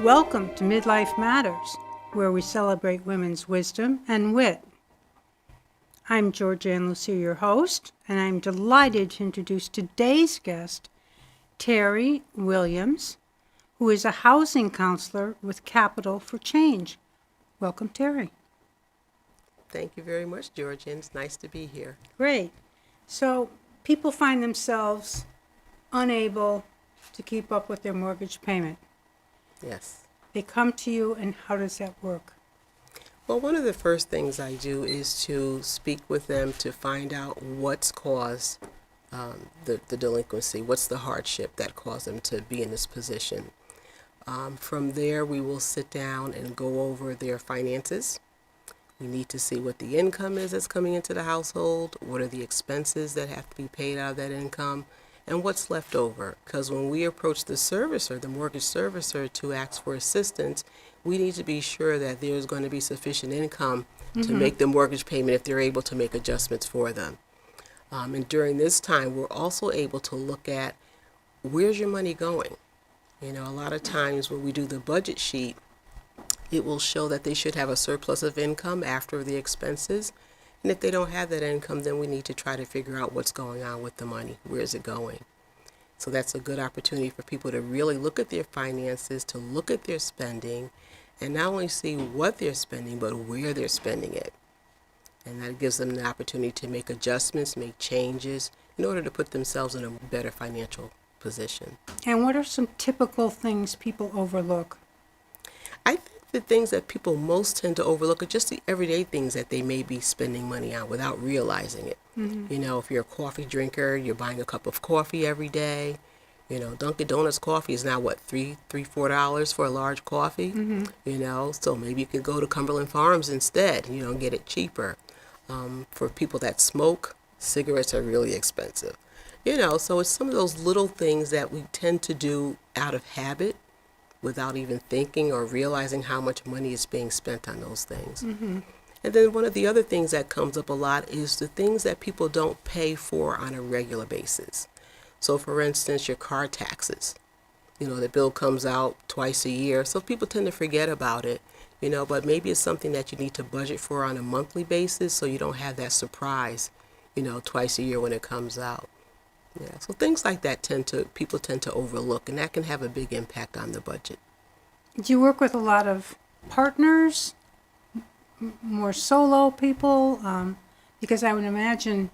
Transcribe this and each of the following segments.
Welcome to MidLIFE Matters, where we celebrate women's wisdom and wit. I'm Georgianne Lucia, your host, and I'm delighted to introduce today's guest, Terry Williams, who is a housing counselor with Capital for Change. Welcome, Terry. Thank you very much, Georgianne. It's nice to be here. Great. So people find themselves unable to keep up with their mortgage payment. Yes. They come to you, and how does that work? Well, one of the first things I do is to speak with them to find out what's caused the delinquency, what's the hardship that caused them to be in this position. From there, we will sit down and go over their finances. We need to see what the income is that's coming into the household, what are the expenses that have to be paid out of that income, and what's left over. Because when we approach the servicer, the mortgage servicer, to ask for assistance, we need to be sure that there's going to be sufficient income to make the mortgage payment if they're able to make adjustments for them. And during this time, we're also able to look at where's your money going. You know, a lot of times when we do the budget sheet, it will show that they should have a surplus of income after the expenses. And if they don't have that income, then we need to try to figure out what's going on with the money. Where is it going? So that's a good opportunity for people to really look at their finances, to look at their spending, and not only see what they're spending, but where they're spending it. And that gives them the opportunity to make adjustments, make changes, in order to put themselves in a better financial position. And what are some typical things people overlook? I think the things that people most tend to overlook are just the everyday things that they may be spending money on without realizing it. You know, if you're a coffee drinker, you're buying a cup of coffee every day. You know, Dunkin' Donuts coffee is now what, $4 for a large coffee? You know, so maybe you could go to Cumberland Farms instead, you know, and get it cheaper. For people that smoke, cigarettes are really expensive. You know, so it's some of those little things that we tend to do out of habit without even thinking or realizing how much money is being spent on those things. And then one of the other things that comes up a lot is the things that people don't pay for on a regular basis. So for instance, your car taxes. You know, the bill comes out twice a year, so people tend to forget about it, you know, but maybe it's something that you need to budget for on a monthly basis so you don't have that surprise, you know, twice a year when it comes out. Yeah, so things like that people tend to overlook, and that can have a big impact on the budget. Do you work with a lot of partners, more solo people? Because I would imagine,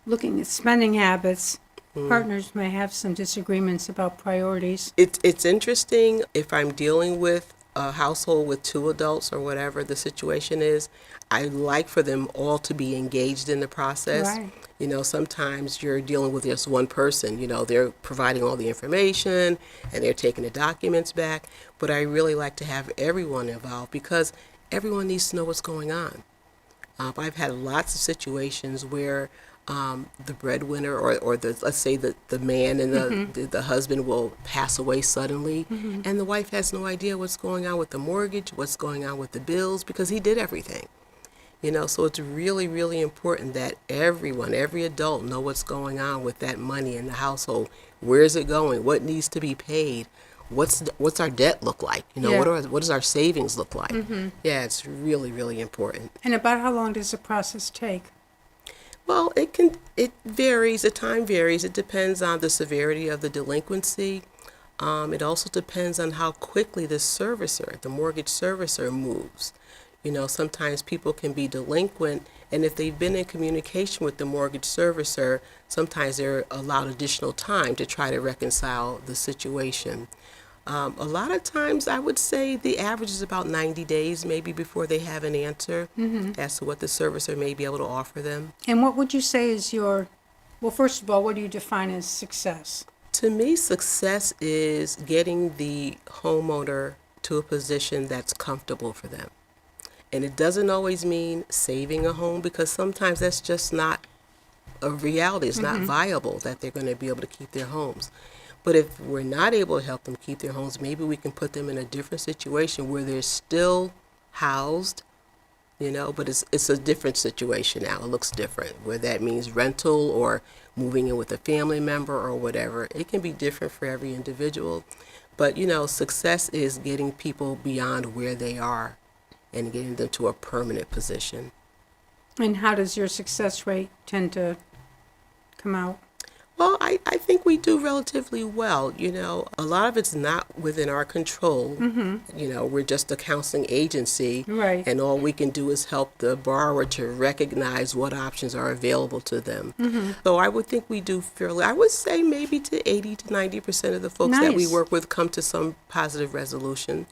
looking at spending habits, partners may have some disagreements about priorities. It's interesting if I'm dealing with a household with two adults or whatever the situation is. I like for them all to be engaged in the process. Right. You know, sometimes you're dealing with just one person. You know, they're providing all the information and they're taking the documents back. But I really like to have everyone involved because everyone needs to know what's going on. I've had lots of situations where the breadwinner or let's say the man and the husband will pass away suddenly, and the wife has no idea what's going on with the mortgage, what's going on with the bills, because he did everything. You know, so it's really, really important that everyone, every adult, know what's going on with that money in the household. Where is it going? What needs to be paid? What's our debt look like? You know, Yeah. what does our savings look like? Yeah, it's really, really important. And about how long does the process take? Well, it varies. The time varies. It depends on the severity of the delinquency. It also depends on how quickly the mortgage servicer moves. You know, sometimes people can be delinquent, and if they've been in communication with the mortgage servicer, sometimes they're allowed additional time to try to reconcile the situation. A lot of times, I would say the average is about 90 days maybe before they have an answer as to what the servicer may be able to offer them. And what would you say is well, first of all, what do you define as success? To me, success is getting the homeowner to a position that's comfortable for them. And it doesn't always mean saving a home, because sometimes that's just not a reality. It's not viable that they're going to be able to keep their homes. But if we're not able to help them keep their homes, maybe we can put them in a different situation where they're still housed, but it's a different situation now. It looks different, where that means rental or moving in with a family member or whatever. It can be different for every individual. But, success is getting people beyond where they are and getting them to a permanent position. And how does your success rate tend to come out? Well, I think we do relatively well. A lot of it's not within our control. We're just a counseling agency. Right. And all we can do is help the borrower to recognize what options are available to them. So I would think we do fairly, I would say maybe to 80 to 90% of the folks that we Nice. work with come to some positive resolution.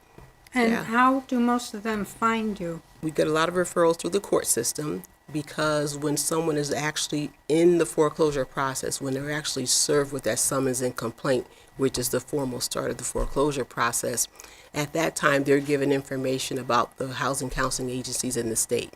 And Yeah. how do most of them find you? We get a lot of referrals through the court system, because when someone is actually in the foreclosure process, when they're actually served with that summons and complaint, which is the formal start of the foreclosure process, at that time they're given information about the housing counseling agencies in the state.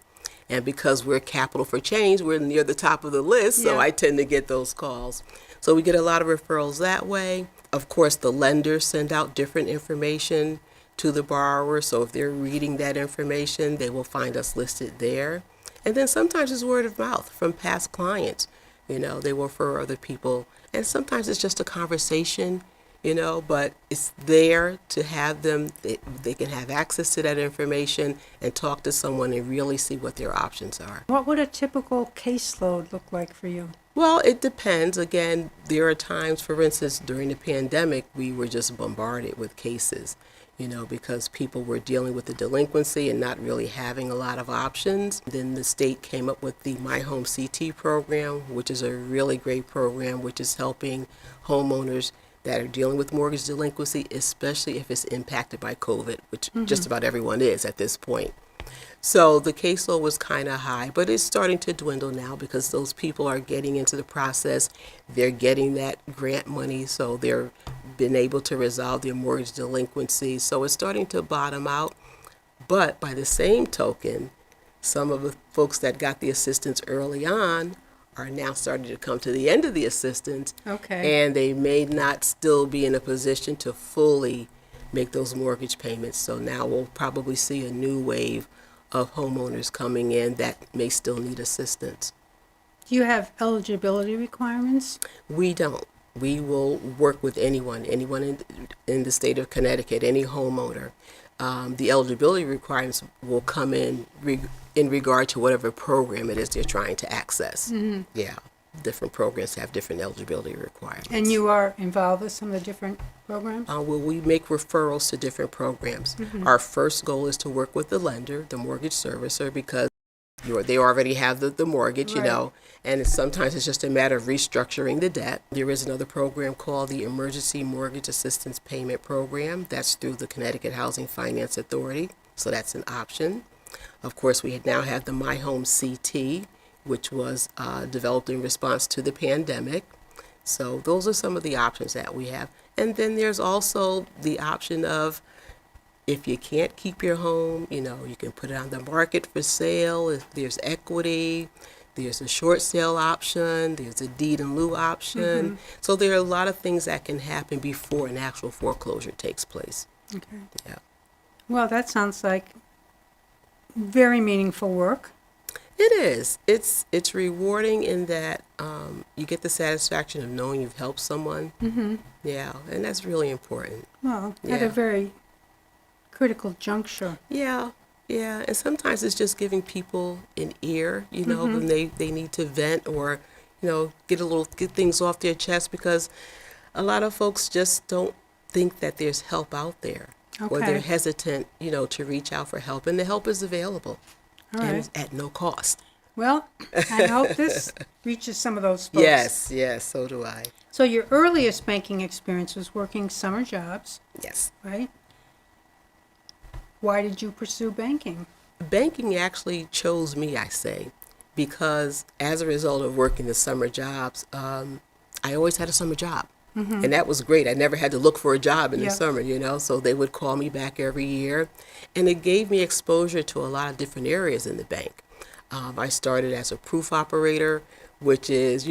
And because we're Capital for Change, we're near the top of the list, so Yeah. I tend to get those calls. So we get a lot of referrals that way. Of course, the lenders send out different information to the borrower, so if they're reading that information, they will find us listed there. And then sometimes it's word of mouth from past clients. They will refer other people. And sometimes it's just a conversation, but it's there to have them, they can have access to that information and talk to someone and really see what their options are. What would a typical caseload look like for you? Well, it depends. Again, there are times, for instance, during the pandemic, we were just bombarded with cases, because people were dealing with the delinquency and not really having a lot of options. Then the state came up with the My Home CT program, which is a really great program, which is helping homeowners that are dealing with mortgage delinquency, especially if it's impacted by COVID, which just about everyone is at this point. So the caseload was kind of high, but it's starting to dwindle now because those people are getting into the process. They're getting that grant money, so they're been able to resolve their mortgage delinquency. So it's starting to bottom out. But by the same token, some of the folks that got the assistance early on are now starting to come to the end of the assistance. Okay. And they may not still be in a position to fully make those mortgage payments. So now we'll probably see a new wave of homeowners coming in that may still need assistance. Do you have eligibility requirements? We don't. We will work with anyone in the state of Connecticut, any homeowner. The eligibility requirements will come in regard to whatever program it is they're trying to access. Yeah, different programs have different eligibility requirements. And you are involved with some of the different programs? Well, we make referrals to different programs. Our first goal is to work with the lender, the mortgage servicer, because they already have the mortgage, Right. And sometimes it's just a matter of restructuring the debt. There is another program called the Emergency Mortgage Assistance Payment Program. That's through the Connecticut Housing Finance Authority, so that's an option. Of course, we now have the My Home CT, which was developed in response to the pandemic. So those are some of the options that we have. And then there's also the option of, if you can't keep your home, you can put it on the market for sale. If there's equity, there's a short sale option, there's a deed in lieu option. So there are a lot of things that can happen before an actual foreclosure takes place. Okay. Yeah. Well, that sounds like very meaningful work. It is. It's rewarding in that you get the satisfaction of knowing you've helped someone. Yeah, and that's really important. Well, at Yeah. a very critical juncture. Yeah, and sometimes it's just giving people an ear, when they need to vent or, get things off their chest, because a lot of folks just don't think that there's help out there. Or Okay. they're hesitant, to reach out for help, and the help is available All and right. it's at no cost. Well, I hope this reaches some of those folks. Yes, so do I. So your earliest banking experience was working summer jobs, Yes. right? Why did you pursue banking? Banking actually chose me, I say, because as a result of working the summer jobs, I always had a summer job. And that was great. I never had to look for a job in the Yep. summer, so they would call me back every year. And it gave me exposure to a lot of different areas in the bank. I started as a proof operator, which is,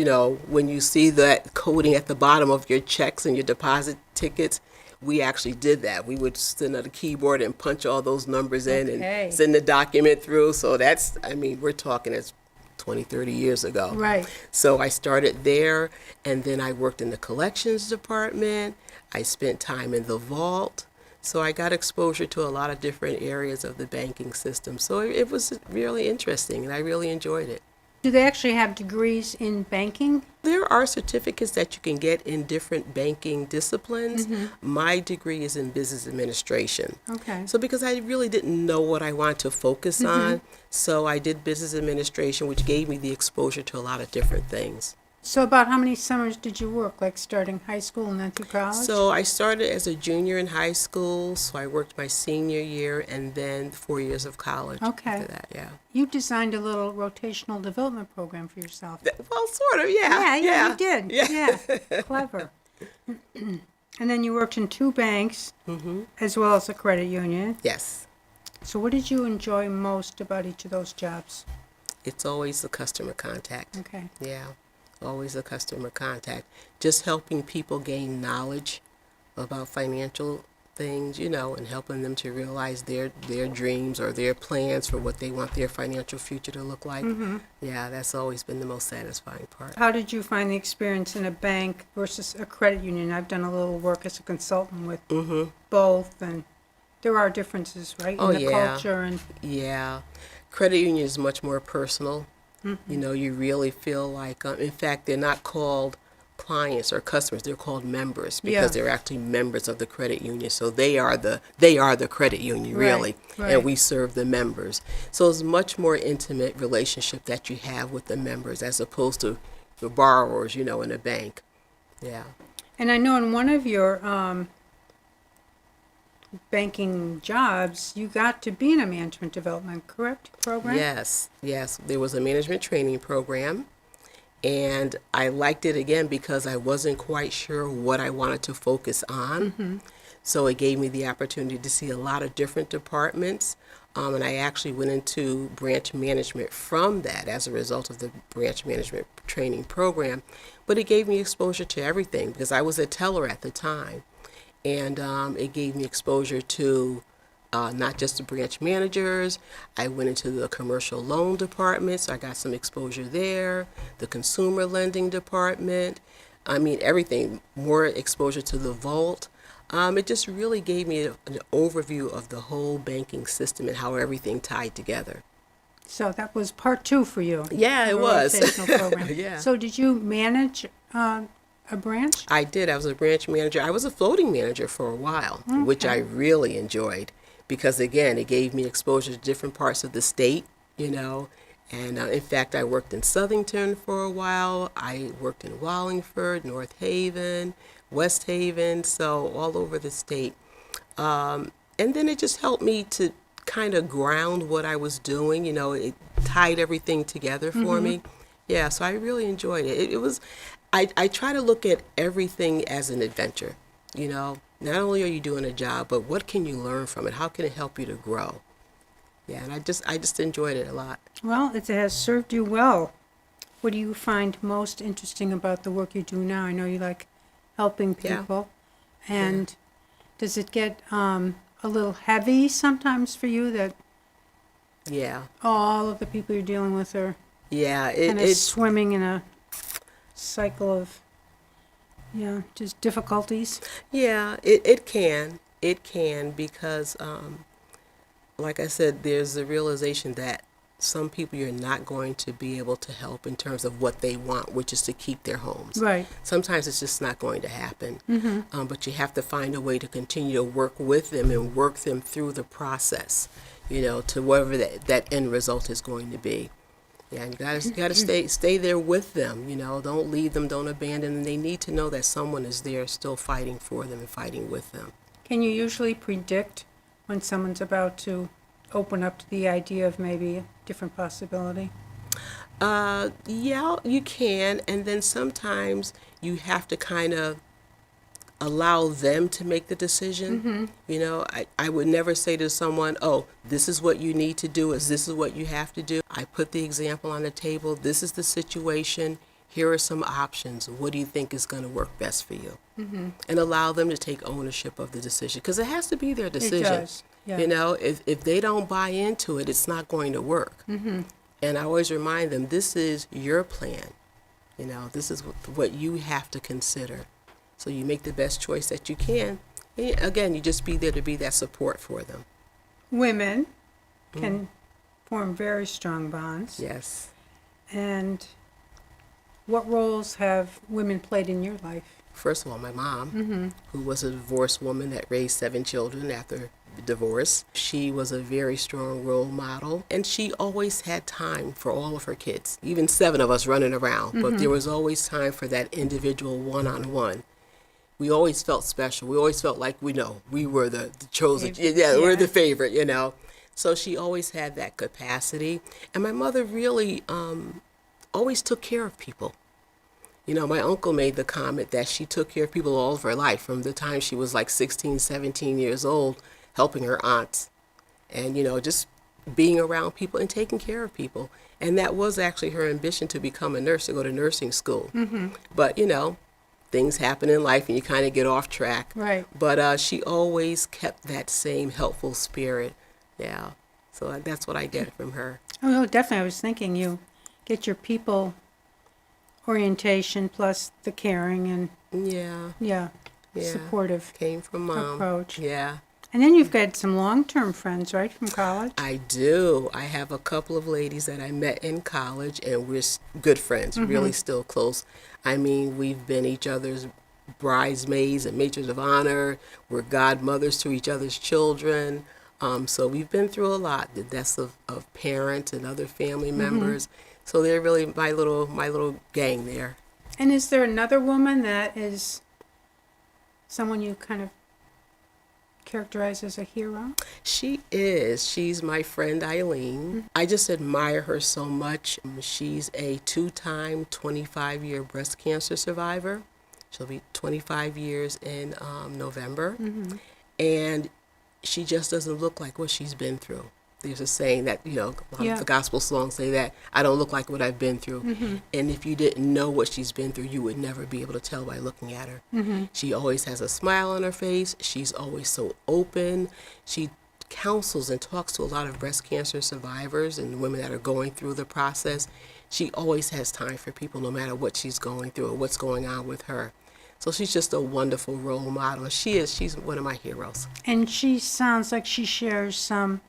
when you see that coding at the bottom of your checks and your deposit tickets, we actually did that. We would sit at a keyboard and punch all those numbers in Okay. and send the document through. So that's, I mean, we're talking as 20, 30 years ago. Right. So I started there, and then I worked in the collections department. I spent time in the vault. So I got exposure to a lot of different areas of the banking system. So it was really interesting, and I really enjoyed it. Do they actually have degrees in banking? There are certificates that you can get in different banking disciplines. My degree is in business administration. Okay. So because I really didn't know what I wanted to focus on, so I did business administration, which gave me the exposure to a lot of different things. So about how many summers did you work, like starting high school and then through college? So I started as a junior in high school, so I worked my senior year and then 4 years of college Okay. after that, yeah. You designed a little rotational development program for yourself. Well, sort of, yeah. Yeah, you did. Yeah. Yeah, clever. And then you worked in 2 banks, as well as a credit union. Yes. So what did you enjoy most about each of those jobs? It's always the customer contact. Okay. Yeah, always the customer contact. Just helping people gain knowledge about financial things, you know, and helping them to realize their dreams or their plans for what they want their financial future to look like. Yeah, that's always been the most satisfying part. How did you find the experience in a bank versus a credit union? I've done a little work as a consultant with both, and there are differences, right? Oh, in the yeah. culture and Yeah, credit union is much more personal. You know, you really feel like, in fact, they're not called clients or customers; they're called members because Yeah. they're actually members of the credit union. So they are the credit union, really, right. and we serve the members. So it's a much more intimate relationship that you have with the members as opposed to the borrowers, you know, in a bank. Yeah. And I know in one of your banking jobs, you got to be in a management development, correct, program? Yes, yes. There was a management training program, and I liked it again because I wasn't quite sure what I wanted to focus on. So it gave me the opportunity to see a lot of different departments, and I actually went into branch management from that as a result of the branch management training program. But it gave me exposure to everything because I was a teller at the time. And it gave me exposure to not just the branch managers. I went into the commercial loan department, so I got some exposure there, the consumer lending department. I mean, everything, more exposure to the vault. It just really gave me an overview of the whole banking system and how everything tied together. So that was part 2 for you. Yeah, it the was. rotational program. Yeah. So did you manage a branch? I did. I was a branch manager. I was a floating manager for a while, which I really enjoyed because, again, it gave me exposure to different parts of the state, you know. And, in fact, I worked in Southington for a while. I worked in Wallingford, North Haven, West Haven, so all over the state. And then it just helped me to kind of ground what I was doing. You know, it tied everything together for me. Yeah, so I really enjoyed it. It was... I try to look at everything as an adventure, you know. Not only are you doing a job, but what can you learn from it? How can it help you to grow? Yeah, and I just enjoyed it a lot. Well, it has served you well. What do you find most interesting about the work you do now? I know you like helping Yeah. people. And does it get a little heavy sometimes for you that Yeah, all of the people you're dealing with are yeah. kind of It's swimming in a cycle of, just difficulties? yeah. It can because, like I said, there's a realization that some people you're not going to be able to help in terms of what they want, which is to keep their homes. Right. Sometimes it's just not going to happen. But you have to find a way to continue to work with them and work them through the process, you know, to whatever that end result is going to be. Yeah, and you gotta stay there with them, you know. Don't leave them, don't abandon them. They need to know that someone is there still fighting for them and fighting with them. Can you usually predict when someone's about to open up to the idea of maybe a different possibility? Yeah, you can, and then sometimes you have to kind of allow them to make the decision. You know, I would never say to someone, oh, this is what you need to do, this is what you have to do. I put the example on the table, this is the situation, Here are some options. What do you think is going to work best for you? And allow them to take ownership of the decision, because it has to be their decision. It does. Yeah. You know, if they don't buy into it, it's not going to work. And I always remind them, this is your plan. You know, this is what you have to consider. So you make the best choice that you can. And again, you just be there to be that support for them. Women can form very strong bonds. Yes. And what roles have women played in your life? First of all, my mom, who was a divorced woman that raised 7 children after divorce. She was a very strong role model, and she always had time for all of her kids, even 7 of us running around, but there was always time for that individual one-on-one. We always felt special. We always felt like we were the chosen, we're the favorite, you know. So she always had that capacity, and my mother really always took care of people. You know, my uncle made the comment that she took care of people all of her life, from the time she was like 16, 17 years old, helping her aunts and, you know, just being around people and taking care of people. And that was actually her ambition, to become a nurse, to go to nursing school. But, you know, things happen in life and you kind of get off track. Right. But she always kept that same helpful spirit. Yeah. So that's what I get from her. Oh, definitely. I was thinking you get your people orientation plus the caring and Yeah. supportive Came from Mom. approach. Yeah. And then you've got some long-term friends, right, from college? I do. I have a couple of ladies that I met in college, and we're good friends, really still close. I mean, we've been each other's bridesmaids and matrons of honor. We're godmothers to each other's children. So we've been through a lot, the deaths of parents and other family members. So they're really my little gang there. And is there another woman that is someone you kind of characterize as a hero? She is. She's my friend Eileen. I just admire her so much. She's a 2-time 25-year breast cancer survivor. She'll be 25 years in November. And she just doesn't look like what she's been through. There's a saying that, you know, a lot of the gospel songs say that, I don't look like what I've been through. And if you didn't know what she's been through, you would never be able to tell by looking at her. She always has a smile on her face. She's always so open. She counsels and talks to a lot of breast cancer survivors and women that are going through the process. She always has time for people, no matter what she's going through or what's going on with her. So she's just a wonderful role model. She's one of my heroes. And she sounds like she shares some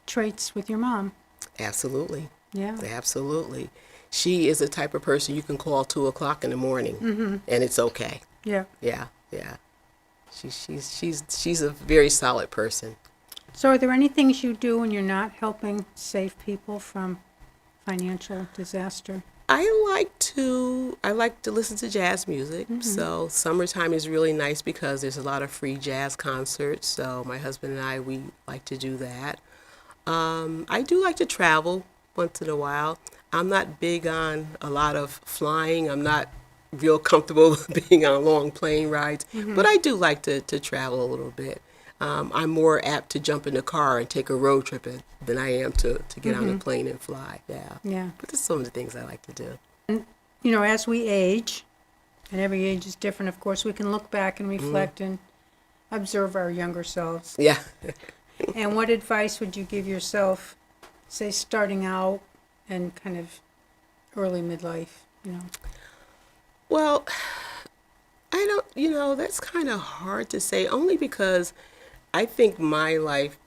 traits with your mom. Absolutely. Yeah. Absolutely. She is the type of person you can call 2:00 in the morning and it's okay. Yeah. Yeah. She's a very solid person. So are there any things you do when you're not helping save people from financial disaster? I like to listen to jazz music. So summertime is really nice because there's a lot of free jazz concerts. So my husband and I, we like to do that. I do like to travel once in a while. I'm not big on a lot of flying. I'm not real comfortable being on long plane rides, but I do like to travel a little bit. I'm more apt to jump in the car and take a road trip than I am to get on a plane and fly. Yeah. But there's some of the things I like to do. And, you know, as we age, and every age is different, of course, we can look back and reflect and observe our younger selves. Yeah. And what advice would you give yourself, say, starting out and kind of early midlife, you know? Well, that's kind of hard to say, only because I think my life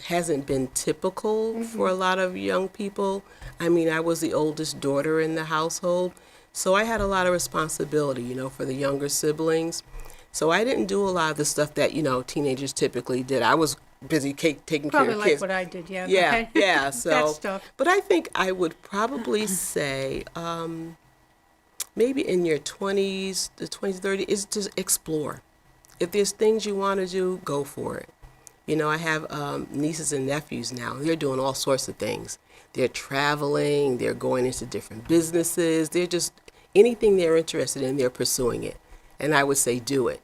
hasn't been typical for a lot of young people. I mean, I was the oldest daughter in the household, so I had a lot of responsibility, you know, for the younger siblings. So I didn't do a lot of the stuff that, you know, teenagers typically did. I was busy taking care of kids. Probably like what I did, yeah. Yeah, Okay. yeah. So, that stuff. But I think I would probably say maybe in your 20s, the 20s, 30s, is to explore. If there's things you want to do, go for it. You know, I have nieces and nephews now. They're doing all sorts of things. They're traveling. They're going into different businesses. They're just, anything they're interested in, they're pursuing it. And I would say do it.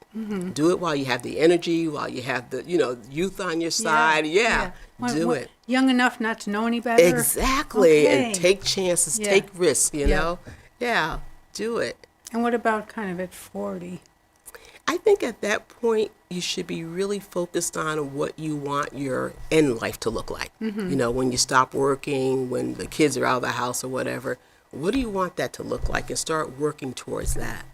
Do it while you have the energy, while you have the, you know, youth on your side. Yeah. Do it. Young enough not to know any better. Exactly. Okay. And take chances, take risks, you know. Yeah. Do it. And what about kind of at 40? I think at that point, you should be really focused on what you want your end life to look like. You know, when you stop working, when the kids are out of the house or whatever, what do you want that to look like? And start working towards that.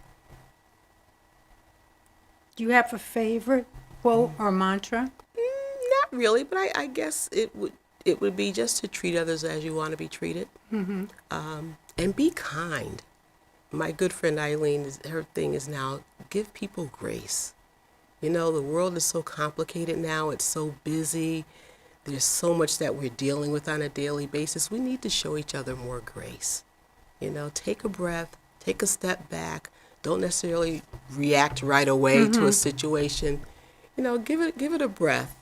Do you have a favorite quote or mantra? Not really, but I guess it would be just to treat others as you want to be treated, and be kind. My good friend Eileen, her thing is now give people grace. You know, the world is so complicated now. It's so busy. There's so much that we're dealing with on a daily basis. We need to show each other more grace. You know, take a breath, take a step back. Don't necessarily react right away to a situation. You know, give it a breath,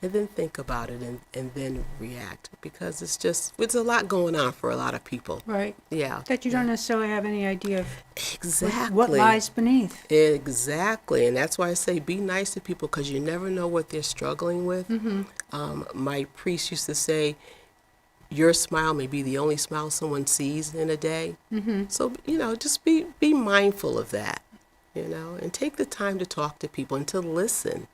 and then think about it, and then react, because it's a lot going on for a lot of people. Right. Yeah. That you don't necessarily have any idea of Exactly. what lies beneath. Exactly. And that's why I say be nice to people, because you never know what they're struggling with. My priest used to say, your smile may be the only smile someone sees in a day. So, you know, just be mindful of that, you know, and take the time to talk to people and to listen.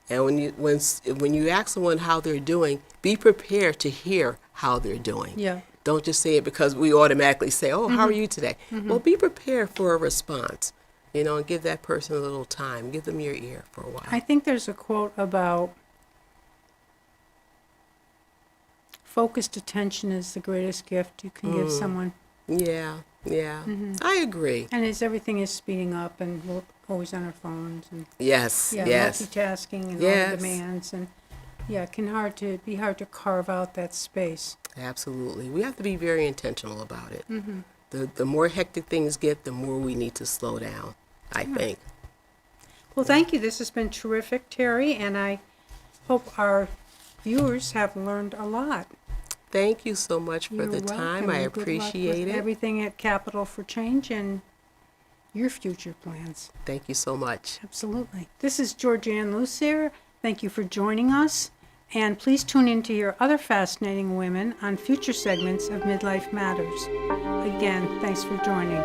And when you ask someone how they're doing, be prepared to hear how they're doing. Yeah. Don't just say it because we automatically say, oh, how are you today? Well, be prepared for a response, you know, and give that person a little time. Give them your ear for a while. I think there's a quote about focused attention is the greatest gift you can give someone. Yeah, I agree. And as everything is speeding up and we're always on our phones and Yes, yeah, yes. multitasking and all Yes. the demands, and yeah, it can be hard to carve out that space. Absolutely. We have to be very intentional about it. The more hectic things get, the more we need to slow down, I think. Well, thank you. This has been terrific, Terry, and I hope our viewers have learned a lot. Thank you so much for You're the time. welcome, I and good luck appreciate with it. everything at Capital for Change and your future plans. Thank you so much. Absolutely. This is Georgianne Lucier. Thank you for joining us. And please tune in to hear other fascinating women on future segments of MidLife Matters. Again, thanks for joining.